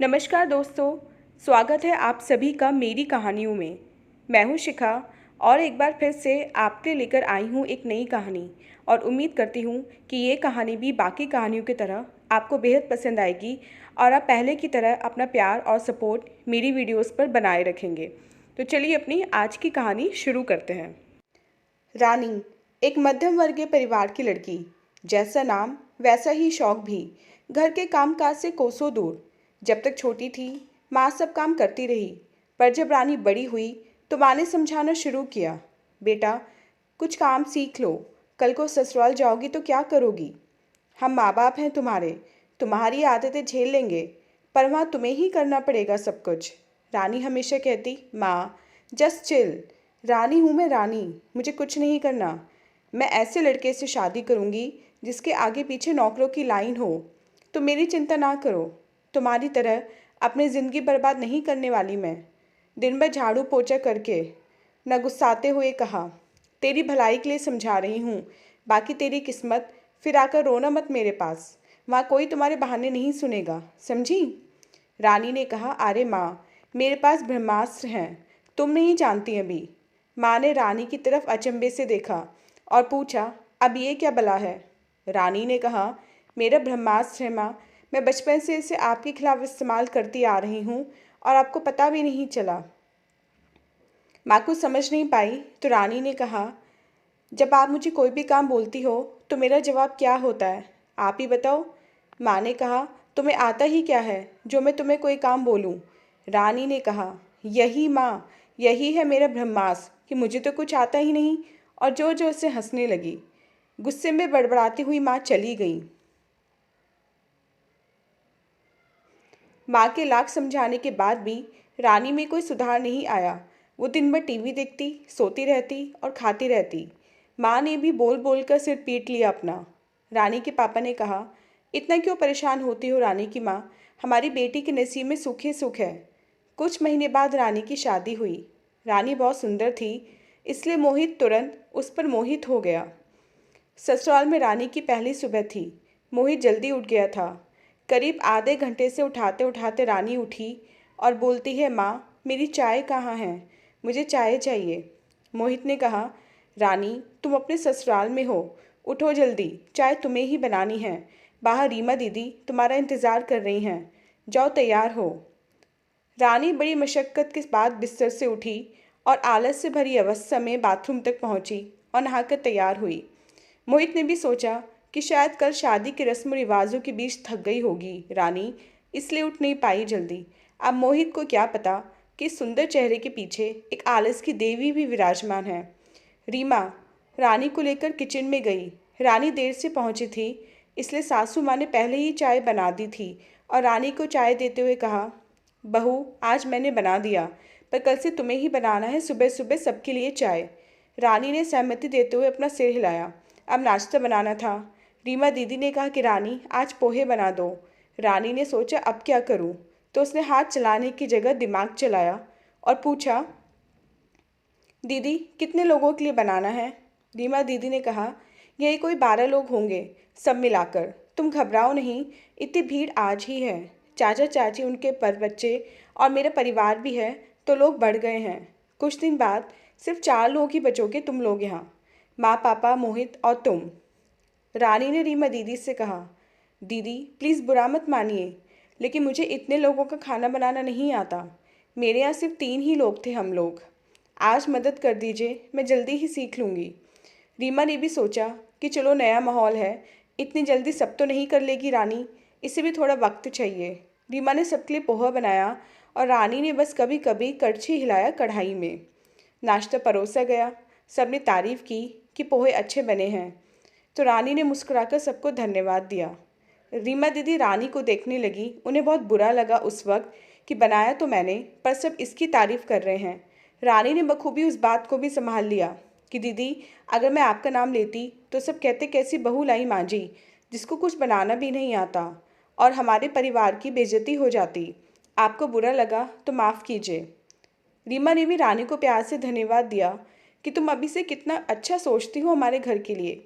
नमस्कार दोस्तों, स्वागत है आप सभी का मेरी कहानियों में। मैं हूं शिखा और एक बार फिर से आपके लेकर आई हूं एक नई कहानी और उम्मीद करती हूं कि ये कहानी भी बाकी कहानियों की तरह आपको बेहद पसंद आएगी और आप पहले की तरह अपना प्यार और सपोर्ट मेरी वीडियोस पर बनाए रखेंगे। तो चलिए अपनी आज की कहानी शुरू करते हैं। रानी एक मध्यम वर्गीय परिवार की लड़की, जैसा नाम वैसा ही शौक भी। घर के कामकाज से कोसों दूर। जब तक छोटी थी माँ सब काम करती रही, पर जब रानी बड़ी हुई तो माँ ने समझाना शुरू किया, बेटा कुछ काम सीख लो, कल को ससुराल जाओगी तो क्या करोगी। हम माँ बाप हैं तुम्हारे, तुम्हारी आदतें झेल लेंगे, पर वहाँ तुम्हें ही करना पड़ेगा सब कुछ। रानी हमेशा कहती, माँ जस्ट चिल। रानी हूँ मैं रानी, मुझे कुछ नहीं करना। मैं ऐसे लड़के से शादी करूँगी जिसके आगे पीछे नौकरों की लाइन हो। तो मेरी चिंता ना करो, तुम्हारी तरह अपनी ज़िंदगी बर्बाद नहीं करने वाली मैं। दिन भर झाड़ू पोछा करके न गुस्साते हुए कहा, तेरी भलाई के लिए समझा रही हूँ, बाकी तेरी किस्मत, फिर आकर रोना मत मेरे पास। वहाँ कोई तुम्हारे बहाने नहीं सुनेगा, समझी। रानी ने कहा, अरे माँ मेरे पास ब्रह्मास्त्र हैं, तुम नहीं जानती अभी। माँ ने रानी की तरफ अचंभे से देखा और पूछा, अब ये क्या बला है। रानी ने कहा, मेरा ब्रह्मास्त्र है माँ, मैं बचपन से इसे आपके खिलाफ इस्तेमाल करती आ रही हूँ और आपको पता भी नहीं चला। माँ कुछ समझ नहीं पाई तो रानी ने कहा, जब आप मुझे कोई भी काम बोलती हो तो मेरा जवाब क्या होता है, आप ही बताओ। माँ ने कहा, तुम्हें आता ही क्या है जो मैं तुम्हें कोई काम बोलूँ। रानी ने कहा, यही माँ, यही है मेरा ब्रह्मास्त्र कि मुझे तो कुछ आता ही नहीं। और जोर जोर से हंसने लगी। गुस्से में बड़बड़ाती हुई माँ चली गई। माँ के लाख समझाने के बाद भी रानी में कोई सुधार नहीं आया। वो दिन भर टीवी देखती, सोती रहती और खाती रहती। माँ ने भी बोल बोल कर सिर पीट लिया अपना। रानी के पापा ने कहा, इतना क्यों परेशान होती हो रानी की माँ, हमारी बेटी के नसीब में सुख ही सुख है। कुछ महीने बाद रानी की शादी हुई। रानी बहुत सुंदर थी, इसलिए मोहित तुरंत उस पर मोहित हो गया। ससुराल में रानी की पहली सुबह थी। मोहित जल्दी उठ गया था। करीब आधे घंटे से उठाते उठाते रानी उठी और बोलती है, माँ मेरी चाय कहाँ है, मुझे चाय चाहिए। मोहित ने कहा, रानी तुम अपने ससुराल में हो, उठो जल्दी, चाय तुम्हें ही बनानी है। बाहर रीमा दीदी तुम्हारा इंतज़ार कर रही हैं, जाओ तैयार हो। रानी बड़ी मशक्क़त के बाद बिस्तर से उठी और आलस से भरी अवस्था में बाथरूम तक पहुंची और नहाकर तैयार हुई। मोहित ने भी सोचा कि शायद कल शादी के रस्म रिवाजों के बीच थक गई होगी रानी, इसलिए उठ नहीं पाई जल्दी। अब मोहित को क्या पता कि सुंदर चेहरे के पीछे एक आलस की देवी भी विराजमान है। रीमा रानी को लेकर किचन में गई। रानी देर से पहुंची थी, इसलिए सासू माँ ने पहले ही चाय बना दी थी और रानी को चाय देते हुए कहा, बहू आज मैंने बना दिया, पर कल से तुम्हें ही बनाना है सुबह सुबह सबके लिए चाय। रानी ने सहमति देते हुए अपना सिर हिलाया। अब नाश्ता बनाना था। रीमा दीदी ने कहा कि रानी आज पोहे बना दो। रानी ने सोचा अब क्या करूं, तो उसने हाथ चलाने की जगह दिमाग चलाया और पूछा, दीदी कितने लोगों के लिए बनाना है। रीमा दीदी ने कहा, यही कोई 12 लोग होंगे सब मिलाकर, तुम घबराओ नहीं, इतनी भीड़ आज ही है। चाचा चाची उनके पर बच्चे और मेरा परिवार भी है तो लोग बढ़ गए हैं। कुछ दिन बाद सिर्फ 4 लोग ही बचोगे तुम लोग यहाँ, माँ पापा मोहित और तुम। रानी ने रीमा दीदी से कहा, दीदी प्लीज़ बुरा मत मानिए, लेकिन मुझे इतने लोगों का खाना बनाना नहीं आता। मेरे यहाँ सिर्फ 3 ही लोग थे हम लोग। आज मदद कर दीजिए, मैं जल्दी ही सीख लूँगी। रीमा ने भी सोचा कि चलो नया माहौल है, इतनी जल्दी सब तो नहीं कर लेगी रानी, इसे भी थोड़ा वक्त चाहिए। रीमा ने सबके लिए पोहा बनाया और रानी ने बस कभी कभी कड़छी हिलाया कढ़ाई में। नाश्ता परोसा गया। सबने तारीफ़ की कि पोहे अच्छे बने हैं, तो रानी ने मुस्कुराकर सबको धन्यवाद दिया। रीमा दीदी रानी को देखने लगी। उन्हें बहुत बुरा लगा उस वक्त कि बनाया तो मैंने, पर सब इसकी तारीफ़ कर रहे हैं। रानी ने बखूबी उस बात को भी संभाल लिया कि दीदी अगर मैं आपका नाम लेती तो सब कहते कैसी बहू लाई माँ जी, जिसको कुछ बनाना भी नहीं आता, और हमारे परिवार की बेइज्जती हो जाती। आपको बुरा लगा तो माफ़ कीजिए। रीमा ने भी रानी को प्यार से धन्यवाद दिया कि तुम अभी से कितना अच्छा सोचती हो हमारे घर के लिए।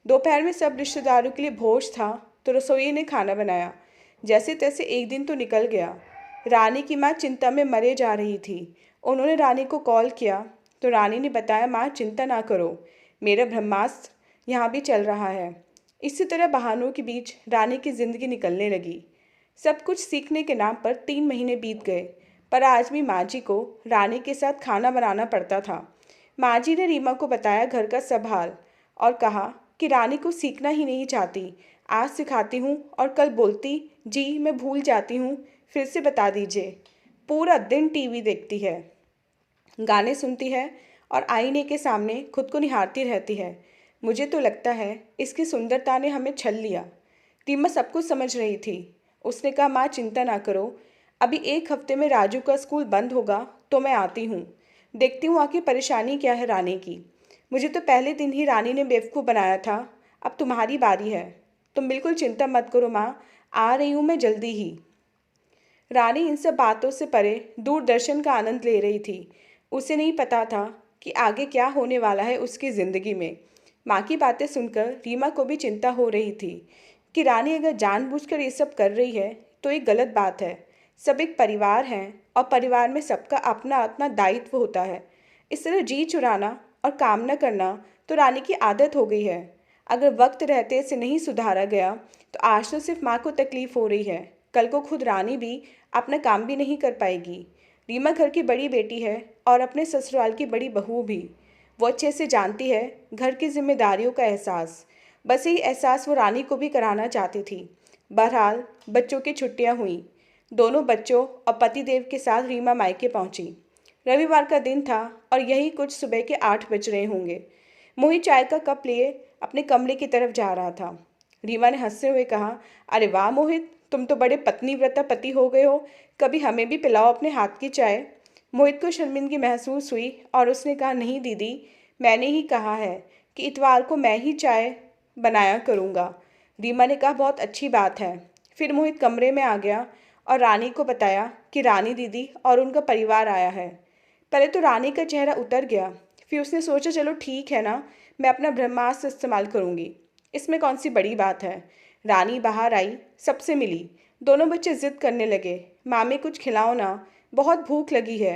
दोपहर में सब रिश्तेदारों के लिए भोज था तो रसोई ने खाना बनाया। जैसे तैसे एक दिन तो निकल गया। रानी की माँ चिंता में मरे जा रही थी। उन्होंने रानी को कॉल किया तो रानी ने बताया, माँ चिंता ना करो, मेरा ब्रह्मास्त्र यहाँ भी चल रहा है। इसी तरह बहानों के बीच रानी की जिंदगी निकलने लगी। सब कुछ सीखने के नाम पर 3 महीने बीत गए, पर आज भी माँ जी को रानी के साथ खाना बनाना पड़ता था। माँ जी ने रीमा को बताया घर का सब हाल और कहा कि रानी को सीखना ही नहीं चाहती। आज सिखाती हूँ और कल बोलती, जी मैं भूल जाती हूँ, फिर से बता दीजिए। पूरा दिन टीवी देखती है, गाने सुनती है और आईने के सामने खुद को निहारती रहती है। मुझे तो लगता है इसकी सुंदरता ने हमें छल लिया। रीमा सब कुछ समझ रही थी। उसने कहा, माँ चिंता ना करो, अभी 1 हफ्ते में राजू का स्कूल बंद होगा तो मैं आती हूँ, देखती हूँ आखिर परेशानी क्या है रानी की। मुझे तो पहले दिन ही रानी ने बेवकूफ़ बनाया था, अब तुम्हारी बारी है। तुम बिल्कुल चिंता मत करो माँ, आ रही हूँ मैं जल्दी ही। रानी इन सब बातों से परे दूरदर्शन का आनंद ले रही थी। उसे नहीं पता था कि आगे क्या होने वाला है उसकी ज़िंदगी में। माँ की बातें सुनकर रीमा को भी चिंता हो रही थी कि रानी अगर जानबूझकर ये सब कर रही है तो ये गलत बात है। सब एक परिवार हैं और परिवार में सबका अपना अपना दायित्व होता है। इस तरह जी चुराना और काम न करना तो रानी की आदत हो गई है। अगर वक्त रहते इसे नहीं सुधारा गया तो आज तो सिर्फ माँ को तकलीफ हो रही है, कल को खुद रानी भी अपना काम भी नहीं कर पाएगी। रीमा घर की बड़ी बेटी है और अपने ससुराल की बड़ी बहू भी। वो अच्छे से जानती है घर की जिम्मेदारियों का एहसास। बस यही एहसास वो रानी को भी कराना चाहती थी। बहरहाल बच्चों की छुट्टियां हुई। दोनों बच्चों और पतिदेव के साथ रीमा मायके पहुंची। रविवार का दिन था और यही कुछ सुबह के 8 बज रहे होंगे। मोहित चाय का कप लिए अपने कमरे की तरफ जा रहा था। रीमा ने हंसते हुए कहा, अरे वाह मोहित, तुम तो बड़े पत्नीव्रता पति हो गए हो, कभी हमें भी पिलाओ अपने हाथ की चाय। मोहित को शर्मिंदगी महसूस हुई और उसने कहा, नहीं दीदी, मैंने ही कहा है कि इतवार को मैं ही चाय बनाया करूँगा। रीमा ने कहा, बहुत अच्छी बात है। फिर मोहित कमरे में आ गया और रानी को बताया कि रानी दीदी और उनका परिवार आया है। पहले तो रानी का चेहरा उतर गया, फिर उसने सोचा, चलो ठीक है ना, मैं अपना ब्रह्मास्त्र इस्तेमाल करूँगी, इसमें कौन सी बड़ी बात है। रानी बाहर आई, सबसे मिली। दोनों बच्चे जिद करने लगे, मामी कुछ खिलाओ ना, बहुत भूख लगी है।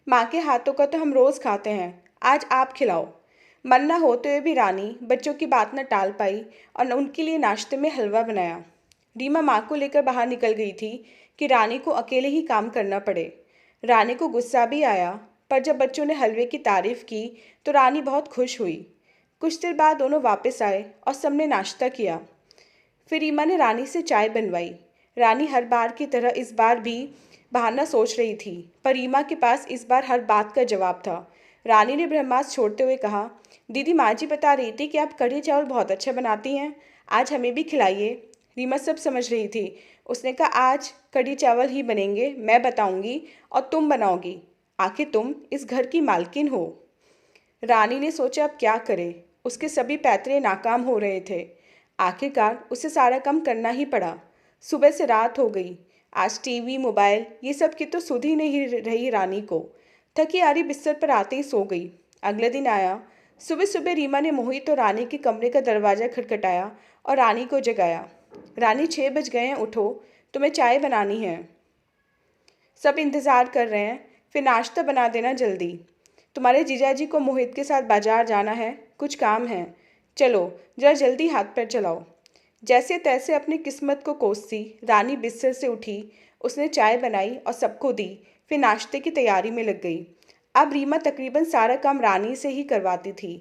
माँ के हाथों का तो हम रोज़ खाते हैं, आज आप खिलाओ। मन न होते हुए भी रानी बच्चों की बात न टाल पाई और उनके लिए नाश्ते में हलवा बनाया। रीमा माँ को लेकर बाहर निकल गई थी कि रानी को अकेले ही काम करना पड़े। रानी को गुस्सा भी आया, पर जब बच्चों ने हलवे की तारीफ की तो रानी बहुत खुश हुई। कुछ देर बाद दोनों वापस आए और सबने नाश्ता किया। फिर रीमा ने रानी से चाय बनवाई। रानी हर बार की तरह इस बार भी बहाना सोच रही थी, पर रीमा के पास इस बार हर बात का जवाब था। रानी ने ब्रह्मास्त्र छोड़ते हुए कहा, दीदी माँ जी बता रही थी कि आप कढ़ी चावल बहुत अच्छा बनाती हैं, आज हमें भी खिलाइए। रीमा सब समझ रही थी। उसने कहा, आज कढ़ी चावल ही बनेंगे, मैं बताऊंगी और तुम बनाओगी, आखिर तुम इस घर की मालकिन हो। रानी ने सोचा अब क्या करे, उसके सभी पैतरे नाकाम हो रहे थे। आखिरकार उसे सारा काम करना ही पड़ा। सुबह से रात हो गई। आज टीवी मोबाइल ये सब की तो सुध ही नहीं रही रानी को। थकी हारी बिस्तर पर आते ही सो गई। अगले दिन आया। सुबह सुबह रीमा ने मोहित और रानी के कमरे का दरवाज़ा खटखटाया और रानी को जगाया। रानी 6 बज गए हैं, उठो, तुम्हें चाय बनानी है, सब इंतज़ार कर रहे हैं, फिर नाश्ता बना देना जल्दी। तुम्हारे जीजाजी को मोहित के साथ बाजार जाना है, कुछ काम है, चलो जरा जल्दी हाथ पैर चलाओ। जैसे तैसे अपनी किस्मत को कोसती रानी बिस्तर से उठी। उसने चाय बनाई और सबको दी, फिर नाश्ते की तैयारी में लग गई। अब रीमा तकरीबन सारा काम रानी से ही करवाती थी।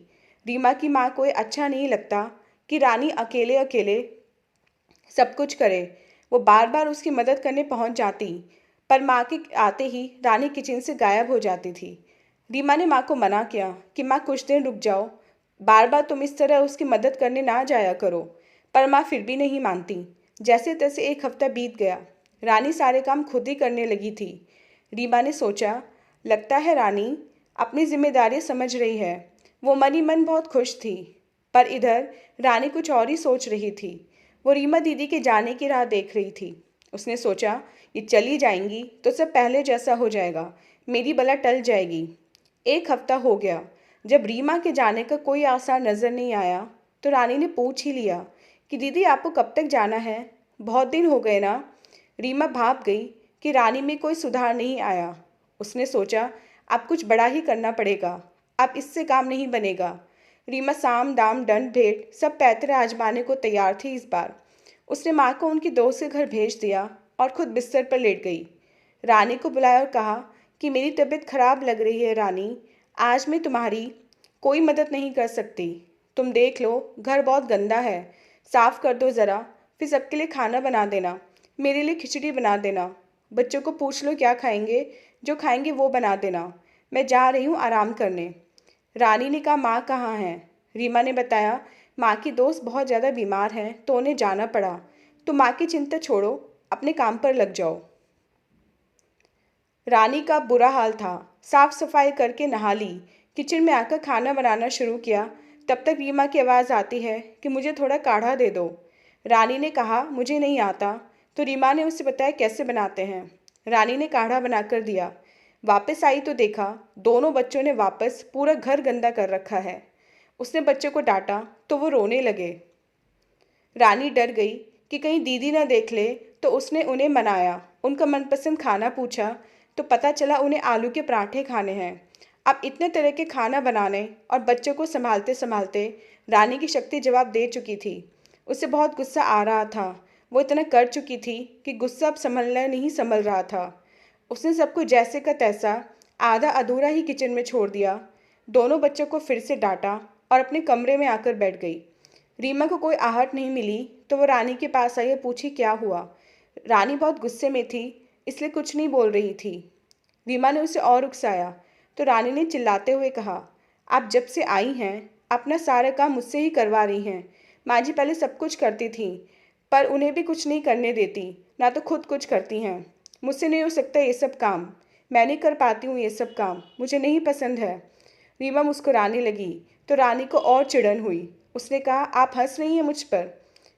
रीमा की माँ को ये अच्छा नहीं लगता कि रानी अकेले अकेले सब कुछ करे। वो बार बार उसकी मदद करने पहुंच जाती, पर माँ के आते ही रानी किचन से गायब हो जाती थी। रीमा ने माँ को मना किया कि माँ कुछ दिन रुक जाओ, बार बार तुम इस तरह उसकी मदद करने ना जाया करो, पर माँ फिर भी नहीं मानती। जैसे तैसे 1 हफ्ता बीत गया। रानी सारे काम खुद ही करने लगी थी। रीमा ने सोचा, लगता है रानी अपनी जिम्मेदारी समझ रही है। वो मन ही मन बहुत खुश थी, पर इधर रानी कुछ और ही सोच रही थी। वो रीमा दीदी के जाने की राह देख रही थी। उसने सोचा, ये चली जाएंगी तो सब पहले जैसा हो जाएगा, मेरी बला टल जाएगी। 1 हफ्ता हो गया। जब रीमा के जाने का कोई आसार नज़र नहीं आया तो रानी ने पूछ ही लिया कि दीदी आपको कब तक जाना है, बहुत दिन हो गए ना। रीमा भाप गई कि रानी में कोई सुधार नहीं आया। उसने सोचा, अब कुछ बड़ा ही करना पड़ेगा, अब इससे काम नहीं बनेगा। रीमा साम दाम दंड भेंट सब पैतरे आजमाने को तैयार थी इस बार। उसने माँ को उनकी दोस्त के घर भेज दिया और खुद बिस्तर पर लेट गई। रानी को बुलाया और कहा कि मेरी तबीयत खराब लग रही है रानी, आज मैं तुम्हारी कोई मदद नहीं कर सकती। तुम देख लो, घर बहुत गंदा है, साफ कर दो ज़रा, फिर सबके लिए खाना बना देना, मेरे लिए खिचड़ी बना देना। बच्चों को पूछ लो क्या खाएंगे, जो खाएंगे वो बना देना। मैं जा रही हूँ आराम करने। रानी ने कहा, माँ कहाँ हैं? रीमा ने बताया, माँ की दोस्त बहुत ज़्यादा बीमार हैं तो उन्हें जाना पड़ा। तो माँ की चिंता छोड़ो, अपने काम पर लग जाओ। रानी का बुरा हाल था। साफ सफाई करके नहा ली, किचन में आकर खाना बनाना शुरू किया। तब तक रीमा की आवाज़ आती है कि मुझे थोड़ा काढ़ा दे दो। रानी ने कहा, मुझे नहीं आता। तो रीमा ने उसे बताया कैसे बनाते हैं। रानी ने काढ़ा बनाकर दिया। वापस आई तो देखा दोनों बच्चों ने वापस पूरा घर गंदा कर रखा है। उसने बच्चों को डांटा तो वो रोने लगे। रानी डर गई कि कहीं दीदी ना देख ले, तो उसने उन्हें मनाया, उनका मनपसंद खाना पूछा तो पता चला उन्हें आलू के पराठे खाने हैं। अब इतने तरह के खाना बनाने और बच्चों को संभालते संभालते रानी की शक्ति जवाब दे चुकी थी। उसे बहुत गुस्सा आ रहा था। वो इतना कर चुकी थी कि गुस्सा अब संभलना नहीं संभल रहा था। उसने सबको जैसे का तैसा आधा अधूरा ही किचन में छोड़ दिया। दोनों बच्चों को फिर से डांटा और अपने कमरे में आकर बैठ गई। रीमा को कोई आहट नहीं मिली तो वो रानी के पास आई और पूछी क्या हुआ। रानी बहुत गुस्से में थी, इसलिए कुछ नहीं बोल रही थी। रीमा ने उसे और उकसाया तो रानी ने चिल्लाते हुए कहा, आप जब से आई हैं अपना सारा काम मुझसे ही करवा रही हैं। माँ जी पहले सब कुछ करती थी, पर उन्हें भी कुछ नहीं करने देती, ना तो खुद कुछ करती हैं। मुझसे नहीं हो सकता ये सब काम, मैं नहीं कर पाती हूँ ये सब काम, मुझे नहीं पसंद है। रीमा मुस्कुराने लगी तो रानी को और चिढ़न हुई। उसने कहा, आप हंस रही हैं मुझ पर?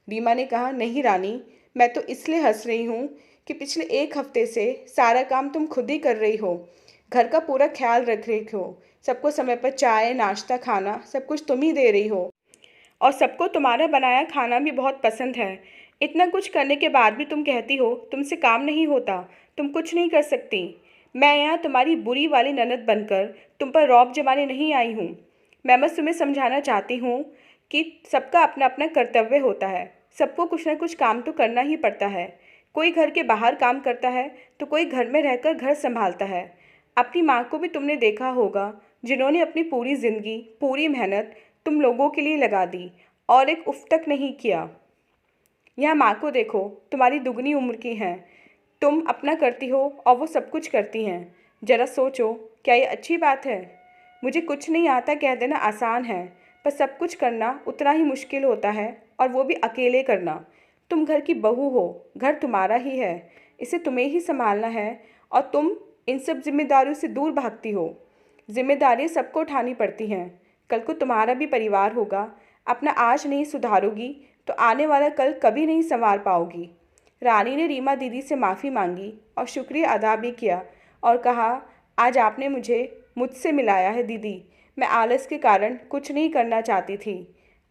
रीमा ने कहा, नहीं रानी, मैं तो इसलिए हंस रही हूँ कि पिछले एक हफ्ते से सारा काम तुम खुद ही कर रही हो। घर का पूरा ख्याल रख रही हो, सबको समय पर चाय नाश्ता खाना सब कुछ तुम ही दे रही हो, और सबको तुम्हारा बनाया खाना भी बहुत पसंद है। इतना कुछ करने के बाद भी तुम कहती हो तुमसे काम नहीं होता, तुम कुछ नहीं कर सकती। मैं यहाँ तुम्हारी बुरी वाली ननद बनकर तुम पर रौब जमाने नहीं आई हूँ। मैं बस तुम्हें समझाना चाहती हूँ कि सबका अपना अपना कर्तव्य होता है, सबको कुछ ना कुछ काम तो करना ही पड़ता है। कोई घर के बाहर काम करता है तो कोई घर में रहकर घर संभालता है। अपनी माँ को भी तुमने देखा होगा, जिन्होंने अपनी पूरी ज़िंदगी पूरी मेहनत तुम लोगों के लिए लगा दी और एक उफ तक नहीं किया। यहाँ माँ को देखो, तुम्हारी दुगनी उम्र की हैं, तुम अपना करती हो और वो सब कुछ करती हैं। जरा सोचो, क्या ये अच्छी बात है? मुझे कुछ नहीं आता कह देना आसान है, पर सब कुछ करना उतना ही मुश्किल होता है, और वो भी अकेले करना। तुम घर की बहू हो, घर तुम्हारा ही है, इसे तुम्हें ही संभालना है, और तुम इन सब जिम्मेदारियों से दूर भागती हो। जिम्मेदारियाँ सबको उठानी पड़ती हैं, कल को तुम्हारा भी परिवार होगा। अपना आज नहीं सुधारोगी तो आने वाला कल कभी नहीं संवार पाओगी। रानी ने रीमा दीदी से माफ़ी मांगी और शुक्रिया अदा भी किया और कहा, आज आपने मुझसे मिलाया है दीदी। मैं आलस के कारण कुछ नहीं करना चाहती थी,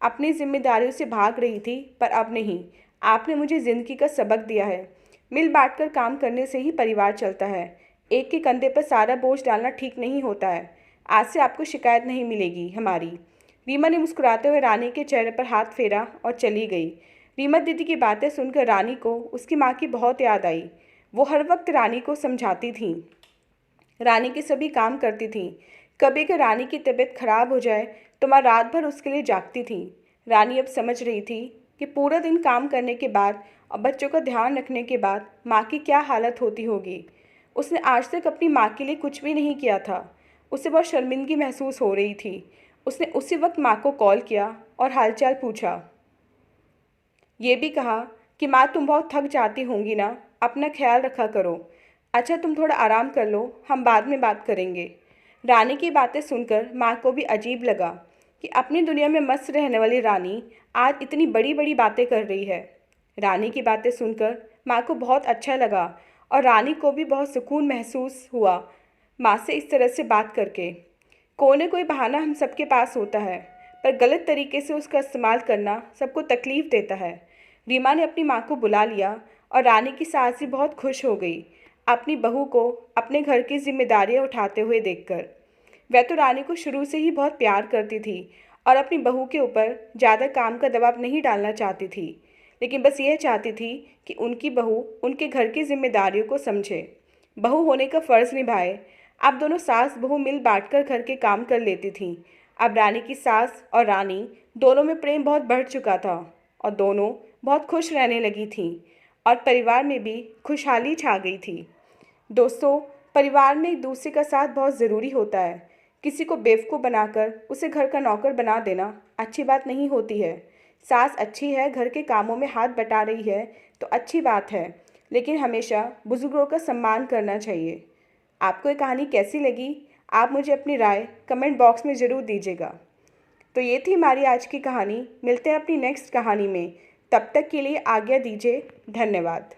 अपनी जिम्मेदारियों से भाग रही थी, पर अब नहीं। आपने मुझे ज़िंदगी का सबक दिया है। मिल बांट कर काम करने से ही परिवार चलता है। एक के कंधे पर सारा बोझ डालना ठीक नहीं होता है। आज से आपको शिकायत नहीं मिलेगी हमारी। रीमा ने मुस्कुराते हुए रानी के चेहरे पर हाथ फेरा और चली गई। रीमा दीदी की बातें सुनकर रानी को उसकी माँ की बहुत याद आई। वो हर वक्त रानी को समझाती थी, रानी के सभी काम करती थी। कभी अगर रानी की तबीयत खराब हो जाए तो माँ रात भर उसके लिए जागती थी। रानी अब समझ रही थी कि पूरा दिन काम करने के बाद और बच्चों का ध्यान रखने के बाद माँ की क्या हालत होती होगी। उसने आज तक अपनी माँ के लिए कुछ भी नहीं किया था। उसे बहुत शर्मिंदगी महसूस हो रही थी। उसने उसी वक्त माँ को कॉल किया और हालचाल पूछा। ये भी कहा कि माँ तुम बहुत थक जाती होंगी ना, अपना ख्याल रखा करो। अच्छा तुम थोड़ा आराम कर लो, हम बाद में बात करेंगे। रानी की बातें सुनकर माँ को भी अजीब लगा कि अपनी दुनिया में मस्त रहने वाली रानी आज इतनी बड़ी बड़ी बातें कर रही है। रानी की बातें सुनकर माँ को बहुत अच्छा लगा और रानी को भी बहुत सुकून महसूस हुआ माँ से इस तरह से बात करके। कोई न कोई बहाना हम सबके पास होता है, पर गलत तरीके से उसका इस्तेमाल करना सबको तकलीफ़ देता है। रीमा ने अपनी माँ को बुला लिया और रानी की सास भी बहुत खुश हो गई अपनी बहू को अपने घर की जिम्मेदारियां उठाते हुए देखकर। वह तो रानी को शुरू से ही बहुत प्यार करती थी और अपनी बहू के ऊपर ज़्यादा काम का दबाव नहीं डालना चाहती थी, लेकिन बस यह चाहती थी कि उनकी बहू उनके घर की जिम्मेदारियों को समझे, बहू होने का फ़र्ज़ निभाए। अब दोनों सास बहू मिल बांटकर घर के काम कर लेती थीं। अब रानी की सास और रानी दोनों में प्रेम बहुत बढ़ चुका था और दोनों बहुत खुश रहने लगी थीं और परिवार में भी खुशहाली छा गई थी। दोस्तों, परिवार में एक दूसरे का साथ बहुत ज़रूरी होता है। किसी को बेवकूफ़ बनाकर उसे घर का नौकर बना देना अच्छी बात नहीं होती है। सास अच्छी है, घर के कामों में हाथ बटा रही है तो अच्छी बात है, लेकिन हमेशा बुजुर्गों का सम्मान करना चाहिए। आपको ये कहानी कैसी लगी? आप मुझे अपनी राय कमेंट बॉक्स में ज़रूर दीजिएगा। तो ये थी हमारी आज की कहानी। मिलते हैं अपनी नेक्स्ट कहानी में। तब तक के लिए आज्ञा दीजिए। धन्यवाद।